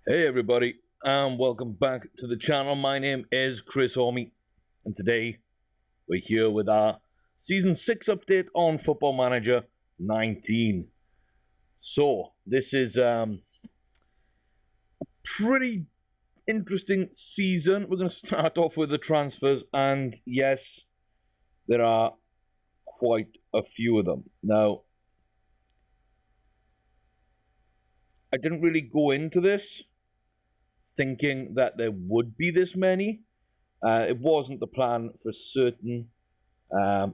Hey everybody, and welcome back to the channel. My name is Chris Orme, and today we're here with our Season 6 update on Football Manager 19. So, this is a pretty interesting season. We're going to start off with the transfers, and yes, there are quite a few of them. Now, I didn't really go into this thinking that there would be this many. It wasn't the plan for certain. I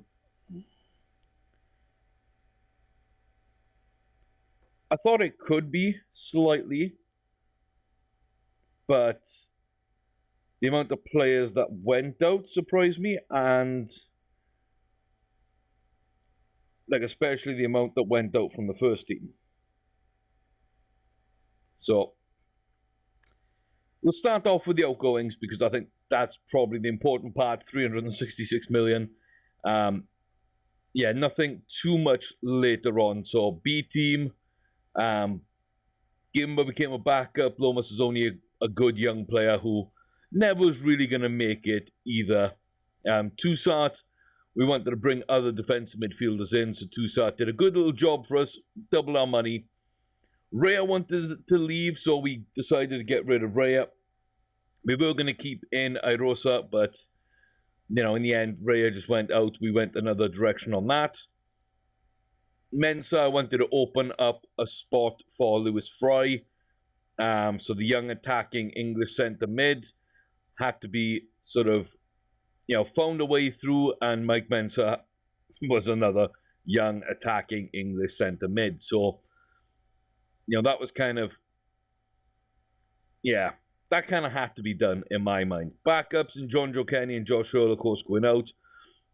thought it could be slightly, but the amount of players that went out surprised me, and especially the amount that went out from the first team. So we'll start off with the outgoings because I think that's probably the important part. 366 million. Nothing too much later on. So B team, Gimba became a backup. Lomas is only a good young player who never was really going to make it either. Toussaint, we wanted to bring other defensive midfielders in, so Toussaint did a good little job for us, doubled our money. Raya wanted to leave, so we decided to get rid of Raya. We were going to keep in Irosa, but, in the end, Raya just went out. We went another direction on that. Mensah wanted to open up a spot for Lewis Fry. So the young attacking English centre mid had to be sort of, found a way through, and Mike Mensah was another young attacking English centre mid. So, that was kind of, that kind of had to be done in my mind. Backups in John Joe Kenny and Josh Earl, of course, going out.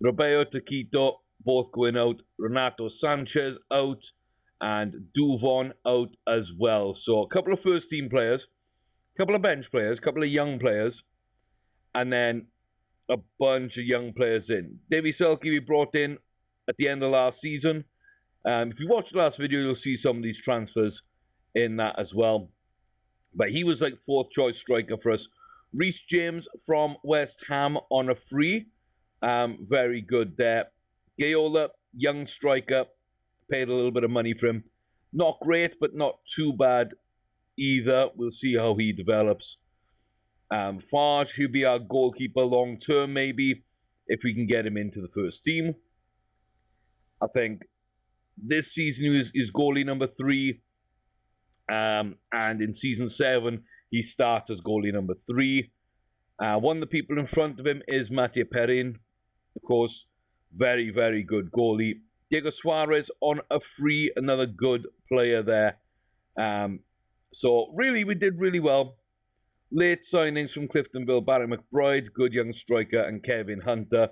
Robeo Taquito, both going out. Renato Sanchez out. And Duvon out as well. So a couple of first team players, a couple of bench players, a couple of young players, and then a bunch of young players in. Davy Selke we brought in at the end of last season. If you watched the last video, you'll see some of these transfers in that as well. But he was like fourth choice striker for us. Reece James from West Ham on a free. Very good there. Gaiola, young striker. Paid a little bit of money for him. Not great, but not too bad either. We'll see how he develops. Farge, he'll be our goalkeeper long term, maybe, if we can get him into the first team. I think this season is goalie number 3. And in season 7, he starts as goalie number 3. One of the people in front of him is Mattia Perrin. Of course, very, very good goalie. Diego Suarez on a free, another good player there. So really, we did really well. Late signings from Cliftonville, Barry McBride, good young striker, and Kevin Hunter,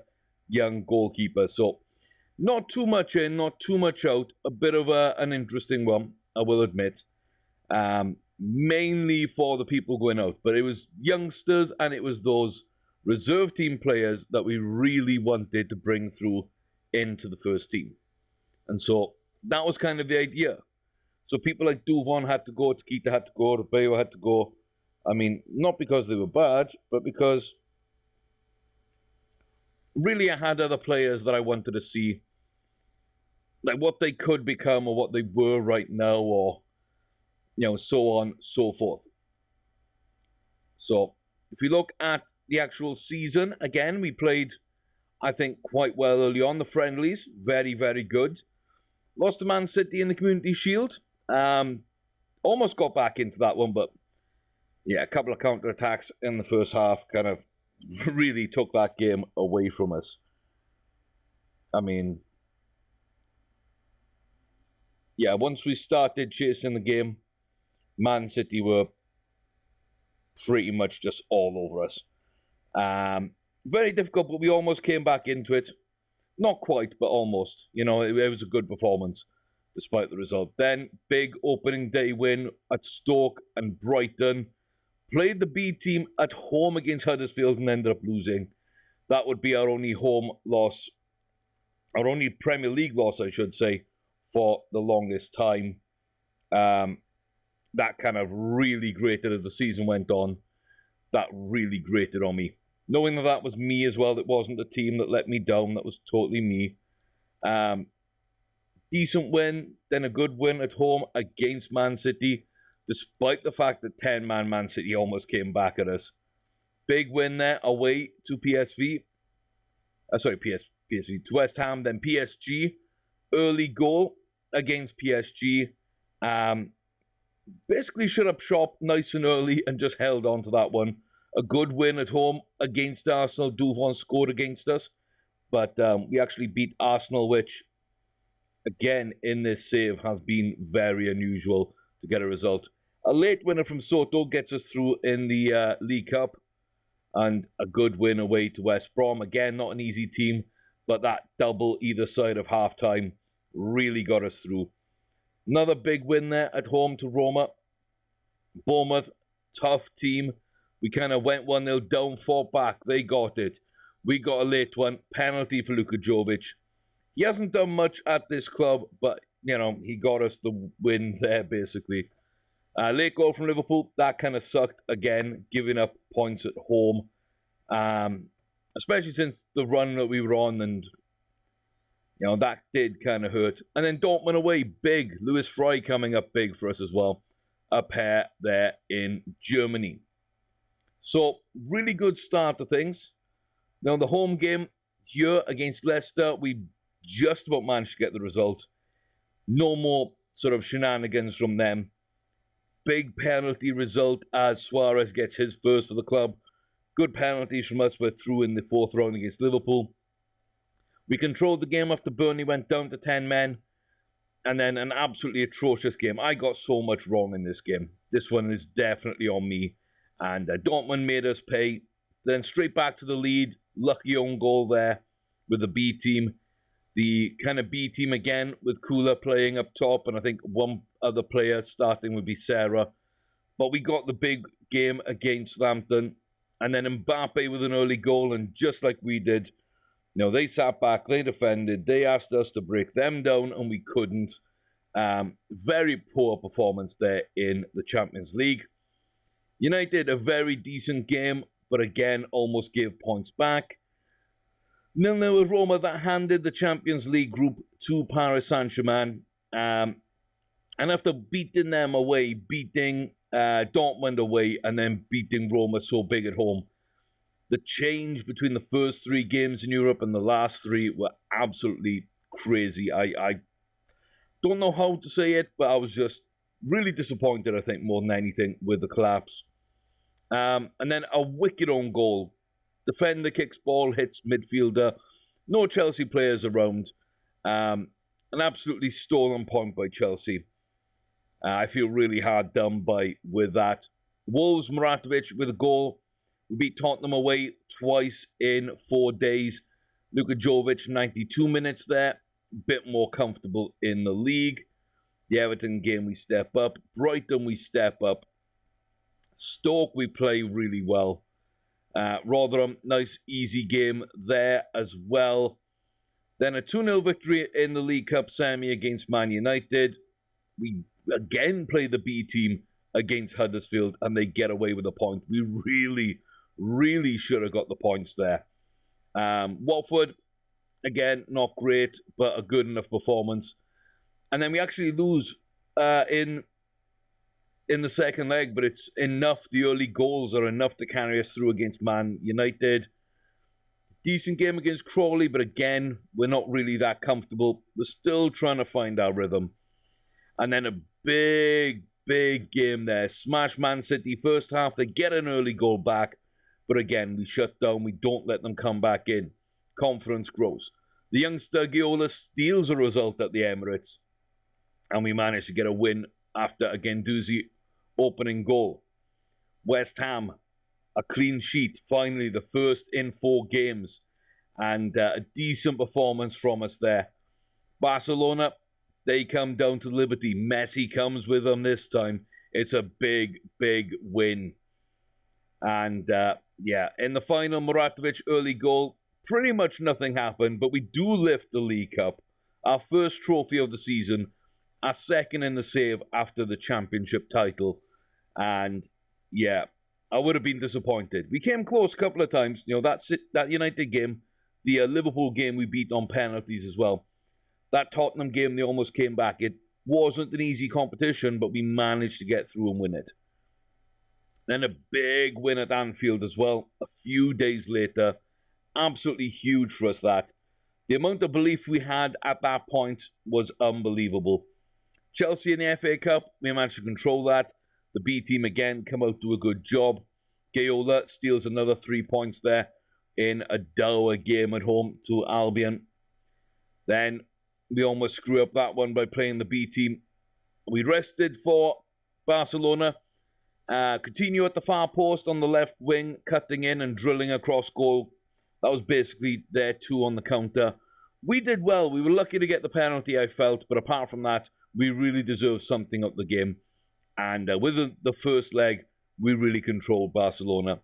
young goalkeeper. So not too much in, not too much out. A bit of an interesting one, I will admit. Mainly for the people going out. But it was youngsters and it was those reserve team players that we really wanted to bring through into the first team. And so that was kind of the idea. So people like Duvon had to go, Taquita had to go, Robeo had to go. I mean, not because they were bad, but because really I had other players that I wanted to see, like what they could become or what they were right now, or, so on, so forth. So if we look at the actual season, again, we played, I think, quite well early on. The friendlies, very, very good. Lost to Man City in the Community Shield. Almost got back into that one, but a couple of counter-attacks in the first half kind of really took that game away from us. I mean, once we started chasing the game, Man City were pretty much just all over us. Very difficult, but we almost came back into it. Not quite, but almost. It was a good performance, despite the result. Then, big opening day win at Stoke and Brighton. Played the B team at home against Huddersfield and ended up losing. That would be our only home loss, our only Premier League loss, I should say, for the longest time. that kind of really grated as the season went on. That really grated on me. Knowing that that was me as well, that wasn't the team that let me down, that was totally me. Decent win, then a good win at home against Man City, despite the fact that 10-man Man City almost came back at us. Big win there away to PSV. PSV to West Ham, then PSG. Early goal against PSG. Basically shut up shop nice and early and just held on to that one. A good win at home against Arsenal. Duvon scored against us, but we actually beat Arsenal, which, again, in this save has been very unusual to get a result. A late winner from Soto gets us through in the League Cup, and a good win away to West Brom. Again, not an easy team, but that double either side of half-time really got us through. Another big win there at home to Roma. Bournemouth, tough team. We kind of went 1-0 down, fought back. They got it. We got a late one. Penalty for Luka Jovic. He hasn't done much at this club, but, you know, he got us the win there, basically. Late goal from Liverpool. That kind of sucked again, giving up points at home. Especially since the run that we were on, and, you know, that did kind of hurt. And then Dortmund away, big. Lewis Fry coming up big for us as well. A pair there in Germany. So, really good start to things. Now, the home game here against Leicester, we just about managed to get the result. No more sort of shenanigans from them. Big penalty result as Suarez gets his first for the club. Good penalties from us. We're through in the fourth round against Liverpool. We controlled the game after Burnley went down to 10 men. And then an absolutely atrocious game. I got so much wrong in this game. This one is definitely on me. And Dortmund made us pay. Then straight back to the lead. Lucky own goal there with the B team. The kind of B team again with Kula playing up top. And I think one other player starting would be Sarah. But we got the big game against Southampton. And then Mbappe with an early goal. And just like we did, you know, they sat back, they defended. They asked us to break them down and we couldn't. Very poor performance there in the Champions League. United, a very decent game, but again, almost gave points back. 0-0 with Roma, that handed the Champions League group to Paris Saint-Germain. And after beating them away, beating Dortmund away, and then beating Roma so big at home, the change between the first three games in Europe and the last three were absolutely crazy. I don't know how to say it, but I was just really disappointed, I think, more than anything, with the collapse. And then a wicked own goal. Defender kicks ball, hits midfielder. No Chelsea players around. An absolutely stolen point by Chelsea. I feel really hard done by with that. Wolves, Muratovic with a goal. We beat Tottenham away twice in 4 days. Luka Jovic, 92 minutes there. Bit more comfortable in the league. The Everton game, we step up. Brighton, we step up. Stoke, we play really well. Rotherham, nice, easy game there as well. Then a 2-0 victory in the League Cup semi against Man United. We again play the B team against Huddersfield and they get away with a point. We really should have got the points there. Watford, again, not great, but a good enough performance. And then we actually lose in the second leg, but it's enough. The early goals are enough to carry us through against Man United. Decent game against Crawley, but again, we're not really that comfortable. We're still trying to find our rhythm. And then a big game there. Smash Man City first half. They get an early goal back, but again, we shut down. We don't let them come back in. Confidence grows. The youngster Giola steals a result at the Emirates, and we manage to get a win after a Guendouzi opening goal. West Ham, a clean sheet, finally the first in 4 games, and a decent performance from us there. Barcelona, they come down to Liberty. Messi comes with them this time. It's a big win. And in the final, Muratovic early goal. Pretty much nothing happened, but we do lift the League Cup, our first trophy of the season, are second in the save after the championship title. And yeah, I would have been disappointed. We came close a couple of times. That United game, the Liverpool game, we beat on penalties as well. That Tottenham game, they almost came back. It wasn't an easy competition, but we managed to get through and win it. Then a big win at Anfield as well, a few days later. Absolutely huge for us, that. The amount of belief we had at that point was unbelievable. Chelsea in the FA Cup, we managed to control that. The B team again come out, do a good job. Gaiola steals another 3 points there in a dour game at home to Albion. Then we almost screw up that one by playing the B team. We rested for Barcelona. Coutinho at the far post on the left wing, cutting in and drilling across goal. That was basically their 2 on the counter. We did well. We were lucky to get the penalty, I felt. But apart from that, we really deserved something of the game. And with the first leg, we really controlled Barcelona.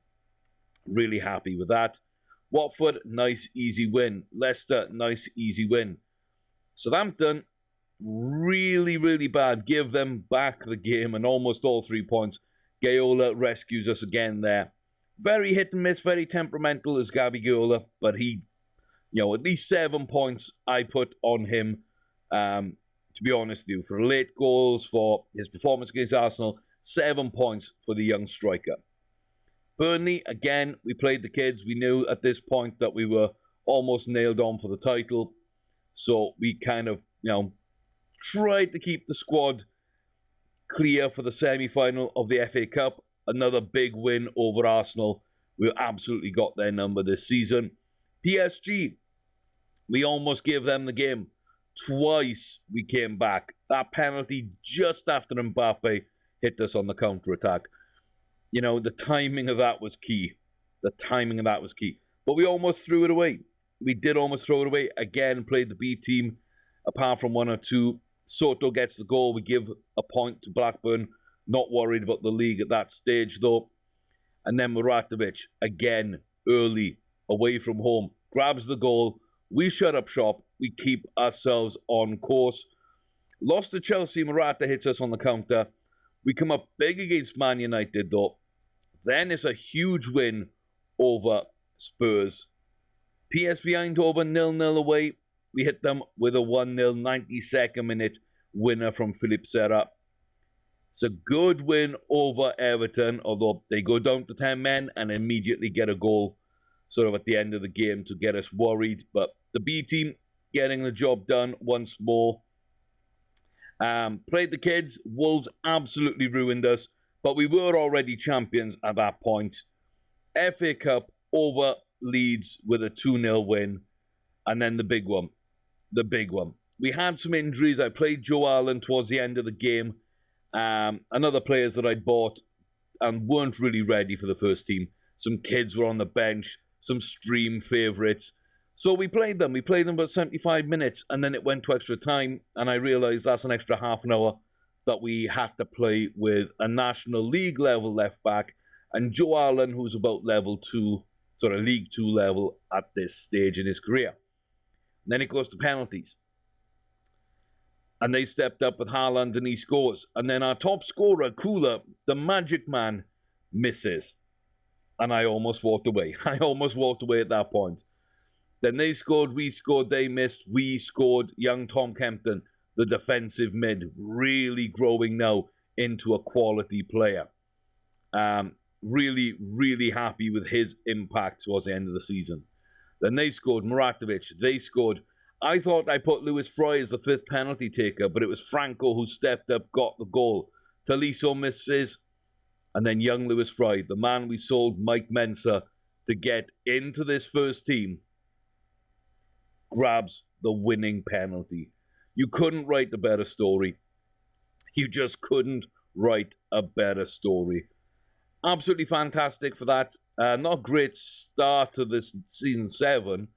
Really happy with that. Watford, nice, easy win. Leicester, nice, easy win. Southampton, really, really bad. Give them back the game and almost all 3 points. Gaiola rescues us again there. Very hit and miss, very temperamental is Gabby Gaiola, but he, at least 7 points I put on him, to be honest with you, for late goals, for his performance against Arsenal, 7 points for the young striker. Burnley, again, we played the kids. We knew at this point that we were almost nailed on for the title, so we kind of, tried to keep the squad clear for the semi-final of the FA Cup. Another big win over Arsenal. We absolutely got their number this season. PSG, we almost gave them the game. Twice we came back. That penalty just after Mbappe hit us on the counter-attack. The timing of that was key. But we almost threw it away. We did almost throw it away. Again, played the B team, apart from 1 or 2. Soto gets the goal. We give a point to Blackburn. Not worried about the league at that stage, though. And then Muratovic, again, early, away from home, grabs the goal. We shut up shop. We keep ourselves on course. Lost to Chelsea. Morata hits us on the counter. We come up big against Man United, though. Then it's a huge win over Spurs. PSV Eindhoven 0-0 away. We hit them with a 1-0 92nd minute winner from Philippe Serra. It's a good win over Everton, although they go down to 10 men and immediately get a goal sort of at the end of the game to get us worried. But the B team getting the job done once more. Played the kids. Wolves absolutely ruined us, but we were already champions at that point. FA Cup over Leeds with a 2-0 win. And then the big one. We had some injuries. I played Joe Allen towards the end of the game. And other players that I bought and weren't really ready for the first team. Some kids were on the bench. Some stream favourites. So we played them. We played them about 75 minutes. And then it went to extra time. And I realised that's an extra half an hour that we had to play with a National League level left back. And Joe Allen, who's about level 2, sort of League 2 level at this stage in his career. And then it goes to penalties. And they stepped up with Haaland and he scores. And then our top scorer, Kula, the magic man, misses. And I almost walked away. At that point. Then they scored, we scored, they missed, we scored. Young Tom Kempton, the defensive mid, really growing now into a quality player. Really, really happy with his impact towards the end of the season. Then they scored, Muratovic, they scored. I thought I put Lewis Fry as the 5th penalty taker, but it was Franco who stepped up, got the goal. Taliso misses, and then young Lewis Fry, the man we sold Mike Mensah to get into this first team, grabs the winning penalty. You couldn't write a better story. You just couldn't write a better story. Absolutely fantastic for that. Not a great start to this season 7.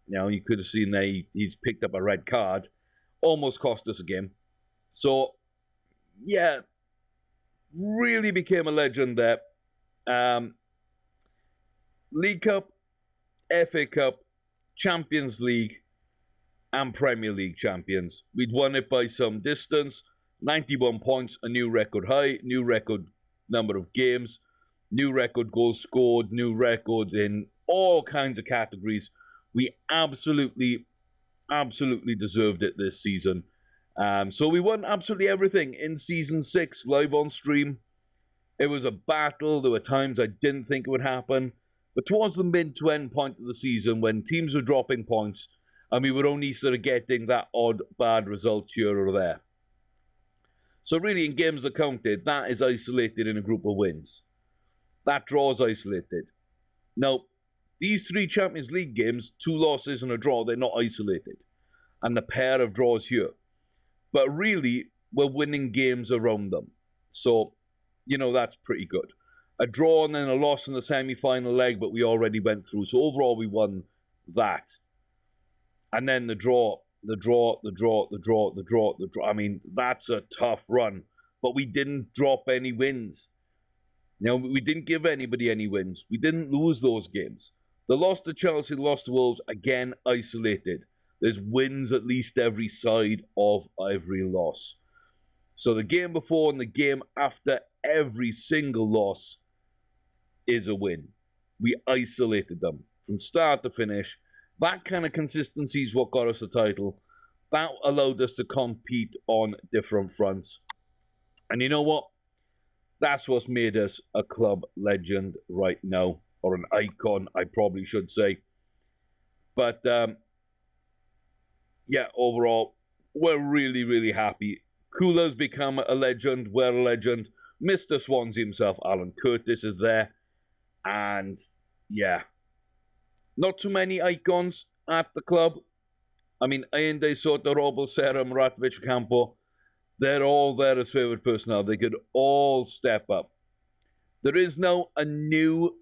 You could have seen there he's picked up a red card. Almost cost us a game. So, yeah, really became a legend there. League Cup, FA Cup, Champions League. and Premier League champions. We'd won it by some distance, 91 points, a new record high, new record number of games, new record goals scored, new records in all kinds of categories. We absolutely deserved it this season. So we won absolutely everything in Season 6, live on stream. It was a battle. There were times I didn't think it would happen. But towards the mid to end point of the season, when teams were dropping points, and we were only sort of getting that odd bad result here or there. So really, in games that counted, that is isolated in a group of wins. That draw is isolated. Now, these 3 Champions League games, 2 losses and a draw, they're not isolated. And the pair of draws here. But really, we're winning games around them. So, that's pretty good. A draw and then a loss in the semi-final leg, but we already went through. So overall, we won that. And then the draw. I mean, that's a tough run. But we didn't drop any wins. We didn't give anybody any wins. We didn't lose those games. The loss to Chelsea, the loss to Wolves, again, isolated. There's wins at least every side of every loss. So the game before and the game after every single loss is a win. We isolated them from start to finish. That kind of consistency is what got us the title. That allowed us to compete on different fronts. And you know what? That's what's made us a club legend right now. Or an icon, I probably should say. But, overall, we're really happy. Kula's become a legend. We're a legend. Mr. Swansea himself, Alan Curtis, is there. And, not too many icons at the club. I mean, Ayende, Soto, Robel, Serra, Muratovic, Campo, they're all there as favourite personnel. They could all step up. There is now a new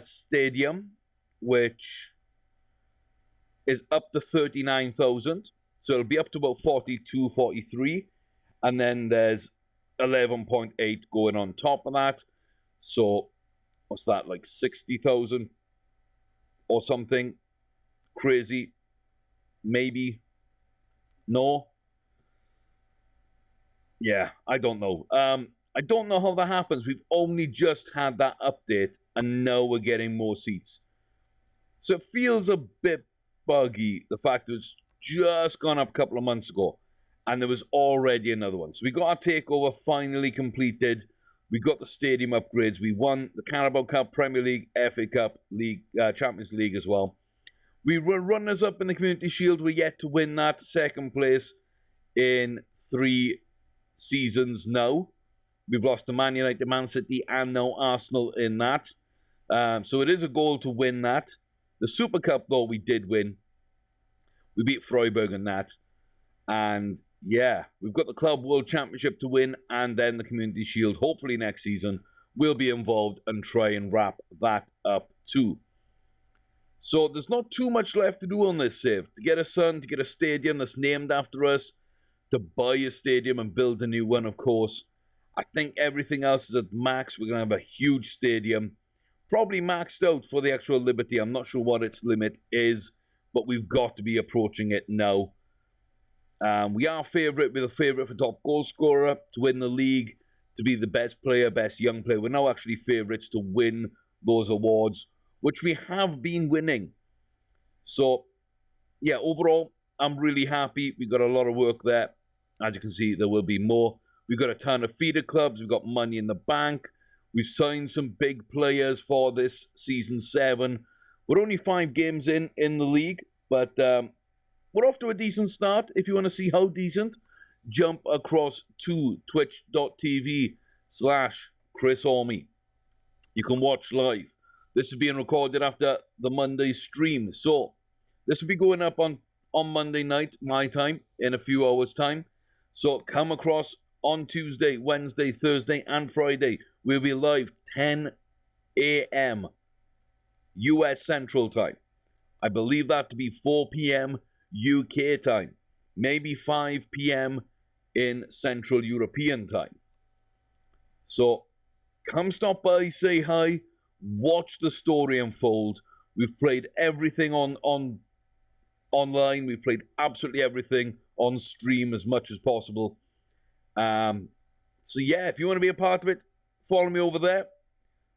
stadium, which is up to 39,000. So it'll be up to about 42, 43. And then there's 11.8 going on top of that. So what's that, like 60,000 or something? Crazy. Maybe. No. Yeah, I don't know. I don't know how that happens. We've only just had that update, and now we're getting more seats. So it feels a bit buggy, the fact that it's just gone up a couple of months ago, and there was already another one. So we got our takeover finally completed. We got the stadium upgrades. We won the Carabao Cup, Premier League, FA Cup, League, Champions League as well. We were runners-up in the Community Shield. We're yet to win that. Second place in 3 seasons now. We've lost to Man United, Man City, and now Arsenal in that. So it is a goal to win that. The Super Cup, though, we did win. We beat Freiburg in that. And, we've got the Club World Championship to win, and then the Community Shield. Hopefully next season, we'll be involved and try and wrap that up too. So there's not too much left to do on this save. To get a stadium that's named after us, to buy a stadium and build a new one, of course. I think everything else is at max. We're going to have a huge stadium. Probably maxed out for the actual Liberty. I'm not sure what its limit is, but we've got to be approaching it now. We are favourite. We're the favourite for top goal scorer, to win the league, to be the best player, best young player. We're now actually favourites to win those awards, which we have been winning. So, overall, I'm really happy. We've got a lot of work there. As you can see, there will be more. We've got a ton of feeder clubs. We've got money in the bank. We've signed some big players for this Season 7. We're only 5 games in the league, but we're off to a decent start. If you want to see how decent, jump across to twitch.tv/Chris Orme. You can watch live. This is being recorded after the Monday stream. So this will be going up on Monday night, my time, in a few hours' time. So come across on Tuesday, Wednesday, Thursday, and Friday. We'll be live 10 a.m. US Central Time. I believe that to be 4 p.m. UK time. Maybe 5 p.m. in Central European time. So come stop by, say hi, watch the story unfold. We've played everything on online. We've played absolutely everything on stream as much as possible. So yeah, if you want to be a part of it, follow me over there.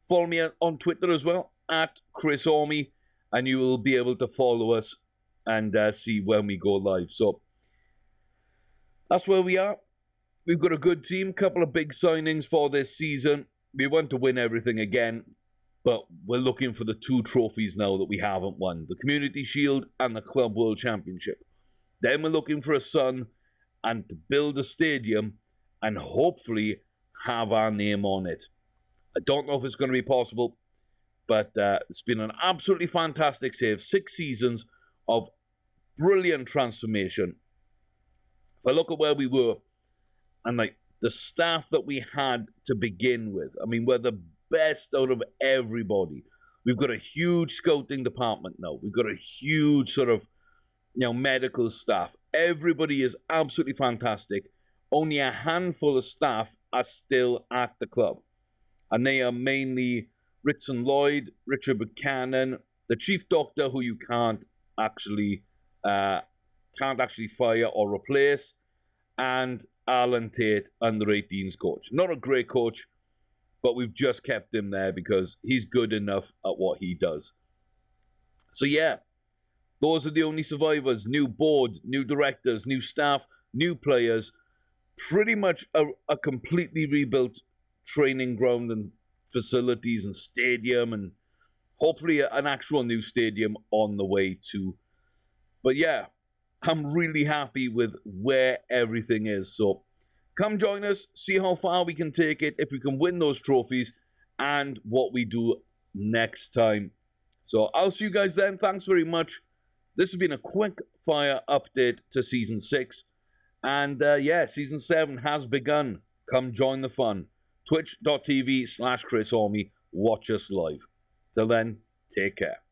Follow me on Twitter as well, at Chris Ormy, and you will be able to follow us and see when we go live. So that's where we are. We've got a good team, couple of big signings for this season. We want to win everything again, but we're looking for the 2 trophies now that we haven't won, the Community Shield and the Club World Championship. Then we're looking for a Sun and to build a stadium and hopefully have our name on it. I don't know if it's going to be possible, but it's been an absolutely fantastic save. 6 seasons of brilliant transformation. If I look at where we were and like the staff that we had to begin with, I mean, we're the best out of everybody. We've got a huge scouting department now. We've got a huge sort of, medical staff. Everybody is absolutely fantastic. Only a handful of staff are still at the club. And they are mainly Ritson Lloyd, Richard Buchanan, the chief doctor who you can't actually fire or replace, and Alan Tate, under-18s coach. Not a great coach, but we've just kept him there because he's good enough at what he does. So yeah, those are the only survivors. New board, new directors, new staff, new players. Pretty much a completely rebuilt training ground and facilities and stadium, and hopefully an actual new stadium on the way too. But yeah, I'm really happy with where everything is. So come join us, see how far we can take it, if we can win those trophies, and what we do next time. So I'll see you guys then. Thanks very much. This has been a quick fire update to Season 6. And yeah, Season 7 has begun. Come join the fun. Twitch.tv/Chris Ormy. Watch us live. Till then, take care.